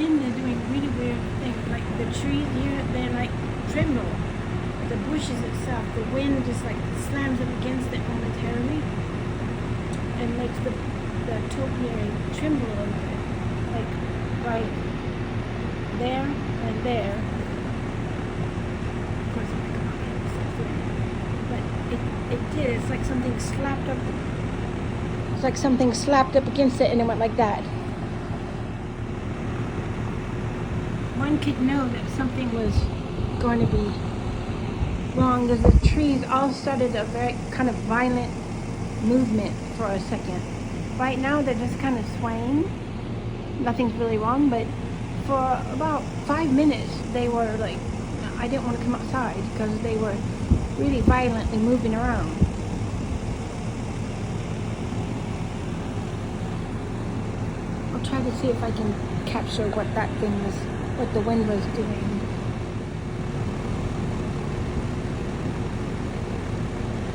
wind is doing really weird things. Like the trees here, they're like tremble. The bushes itself, the wind just like slams up against it momentarily and makes the topiary tremble a little bit. Like right there and there. Of course, I'm not but it did. It's like something slapped up. It's like something slapped up against it and it went like that. One could know that something was going to be wrong because the trees all started a very kind of violent movement for a second. Right now they're just kind of swaying. Nothing's really wrong, but for about 5 minutes they were like, I didn't want to come outside because they were really violently moving around. I'll try to see if I can capture what that thing was, what the wind was doing.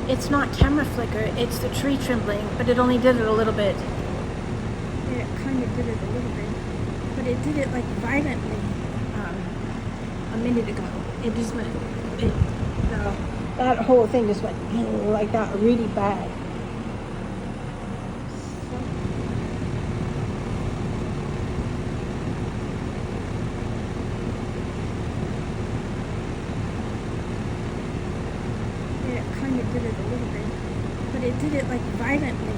It's not camera flicker, it's the tree trembling, but it only did it a little bit. Yeah, it kind of did it a little bit, but it did it like violently a minute ago. It just went, that whole thing just went like that, really bad. It kind of did it a little bit, but it did it like violently.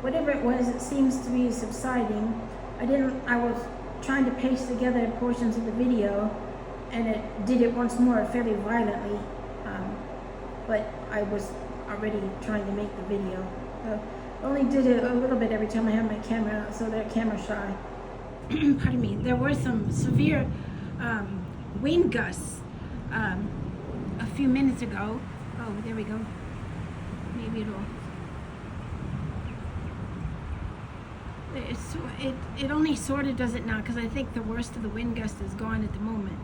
Whatever it was, it seems to be subsiding. I was trying to paste together portions of the video and it did it once more fairly violently. But I was already trying to make the video. Only did it a little bit every time I had my camera out, so they're camera shy. Pardon me. There were some severe wind gusts a few minutes ago. Oh, there we go. Maybe it only sort of does it now because I think the worst of the wind gust is gone at the moment.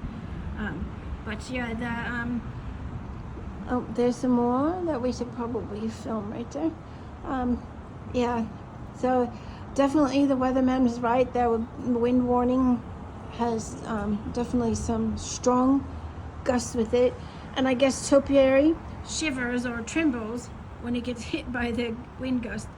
But yeah, oh, there's some more that we should probably film right there. Yeah, so definitely the weatherman was right. The wind warning has definitely some strong gusts with it. And I guess topiary shivers or trembles when it gets hit by the wind gust.